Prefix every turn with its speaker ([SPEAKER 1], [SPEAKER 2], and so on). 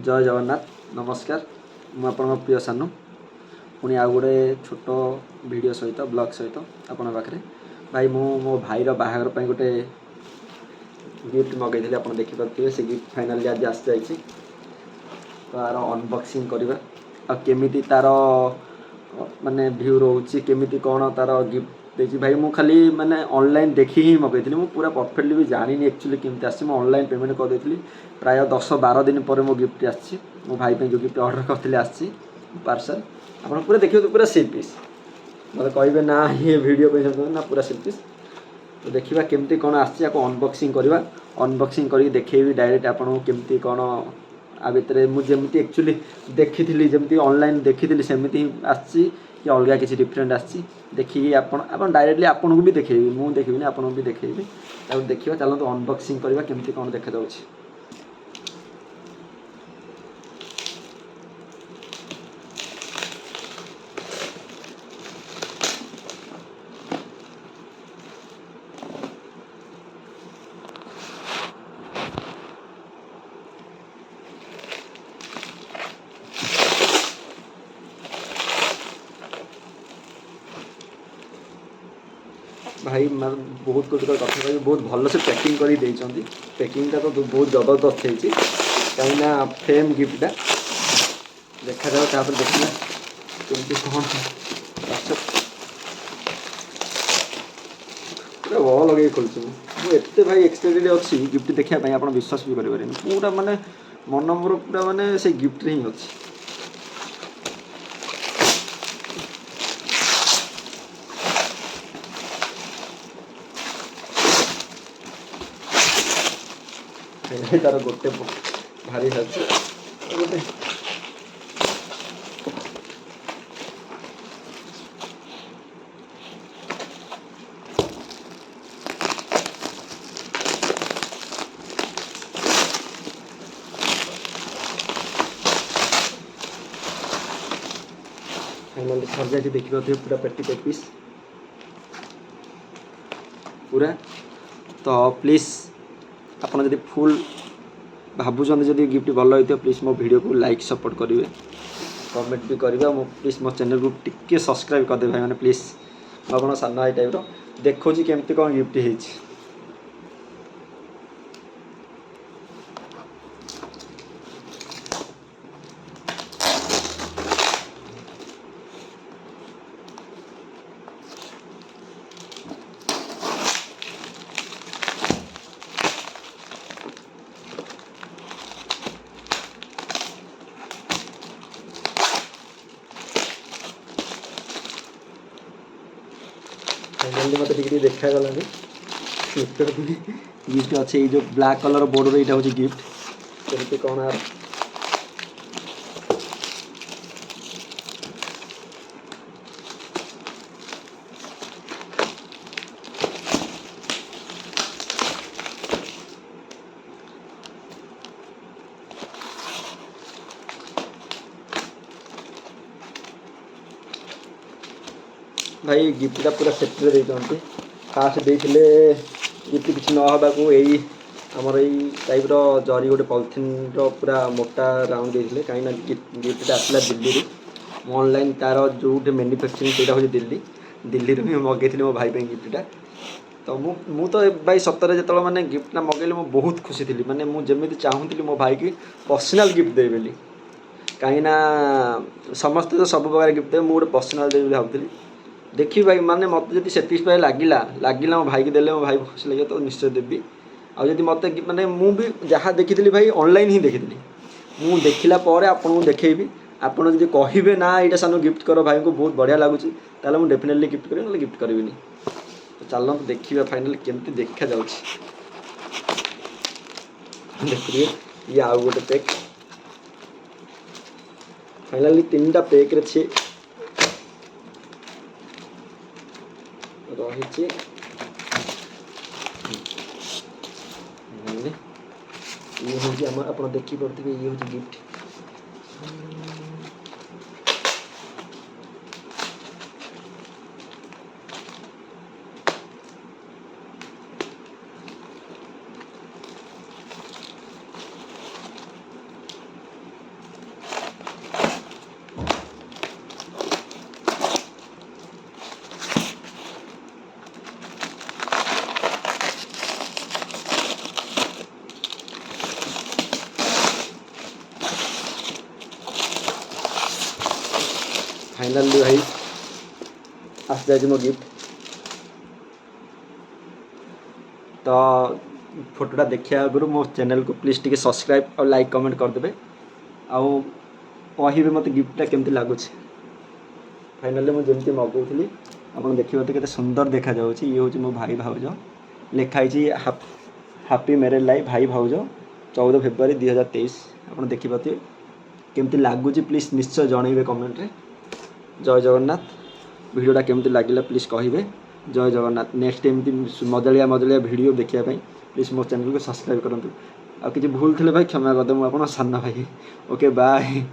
[SPEAKER 1] जय जगन्नाथ नमस्कार मु आपन प्रिय सानू पुणी आउ गोटे छोट वीडियो सहित ब्लॉग सहित आपण पाखे भाई मु मो भाईर बाहागर पर गोटे गिफ्ट मगैली आप देखिपे से गिफ्ट फाइनाली आज आसी जाइए तार अनबॉक्सिंग करवा आ केमिति तार माने व्यू रोचे केमिति कौन तार गिफ्ट देखिए भाई मु खाली माने ऑनलाइन देखी ही मगैली मु पूरा परफेक्टली भी जानी एक्चुअली केमती आसी ऑनलाइन पेमेंट कर देती प्राय 10-12 दिन पर मो गिफ्ट आसी मो भाई पे जो गिफ्ट ऑर्डर करते आसी पार्सल आप पूरा देखिए तो पूरा सेल पीस मतलब कहे ना ये वीडियो पे ना पूरा सेल पीस तो देखा केमती कौन आसी अनबॉक्सिंग करवा अनबॉक्सिंग करके देखेबी डायरेक्ट आपको केमती कौन आ भितर मुझे एक्चुअली देखी जमी ऑनलाइन देखी सेमती आसी कि अलग किसी डिफरेंट आसी देखिए आप डायरेक्टली आपको भी देखेबी मुझे देखी आपको भी देखेबी देखिए चलते अनबॉक्सिंग करवा केमती कौन देखा जाऊँगी। भाई मैं बहुत गोटे कथा कह बहुत भल से पैकिंग कर पैकिंगटा तो बहुत जबरदस्त होती कहीं फ्रेम गिफ्टा देखा जाए देखना केमती कौन पूरा वह लगे खोलुँ मुझे भाई एक्साइटेड अच्छी गिफ्ट देखापी आप विश्वास भी करें पूरा माने मन मोर पूरा माने से गिफ्ट ही अच्छी तार गोटे भारी गोटे फाइनाली सर जाए देखिए पूरा पेटी पेक पीस पूरा तो प्लीज आपड़ जब फुल भावुँ जब गिफ्ट भल होता प्लीज मो वीडियो को लाइक सपोर्ट करेंगे कमेंट भी करेंगे मो प्लीज मो चैनल को टिके सब्सक्राइब करदे भाई मैंने प्लीज आप सान भाई टाइप देखो केमती कौन गिफ्ट है। फाइनाली मत देखा गला गिफ्ट अच्छे ये जो ब्लैक कलर बॉर्डर यहाँ हूँ गिफ्ट केमती कौन यार भाई गिफ्टा पूरा सेफ्टी देते फास्ट देते गिफ्ट किसी नवा को यही आमर यही टाइप जरी गोटे पॉलिथिन पूरा मोटा राउंड देते कहीं गिफ्टा आसला दिल्ली ऑनलाइन तार जो मैन्युफैक्चरिंग से हूँ दिल्ली भी मगेली मो भाई गिफ्टा तो मु तो भाई सतरे जो मैंने गिफ्टा मगेली मुझे बहुत खुशी थी मैंने मुझे चाहूली मो भाई की पर्सनाल गिफ्ट देवी बोली कहीं समस्ते तो सब प्रकार गिफ्ट देवे मुझे पर्सनाल देवी भावुली देखी भाई माने मत जब सेटिस्फाई लगिला मो भाई की देले मो भाई खुशी लगे तो निश्चय देवी आदि मत माने भी जहाँ देखी भाई ऑनलाइन ही देखी मु देखला आपको देखेबी आपड़ जब कहे ना यहाँ सान गिफ्ट कर भाई को बहुत बढ़िया लगुच मुझे डेफिनेटली गिफ्ट करें ना गिफ्ट करी तो चलो देखिए फाइनल केमती देखा जा देखिए ये आउ गोटे पैक फाइनाली 3टा पैक रही ये हूँ आप देखिपे ये हूँ गिफ्ट फाइनाली भाई आस जाए मो गिफ्ट तो फोटोटा देखा आगु मो चैनल को प्लीज टे सब्सक्राइब और लाइक कमेंट करदे आउ कहे मत गिफ्टा केमती लगुच फाइनाली मुझे मगौली आप देखिए तो केते सुंदर देखा जाउची ये हूँ मो भाई भाउज लिखाई हैप्पी मैरिड लाइफ भाई भाउज 14 फेब्रुआरी 2023 आप देखिए केमती लगुच प्लीज निश्चय जनइबे कमेंट रे जय जगन्नाथ वीडियोटा केमती लगिला प्लीज कहिबे जय जगन्नाथ नेक्स्ट एमती मजालिया मजालिया वीडियो देखिया प्लीज मो चैनल को सब्सक्राइब करूँ आ कि भूल थे भाई क्षमा करदे मुझे साना भाई ओके बाय।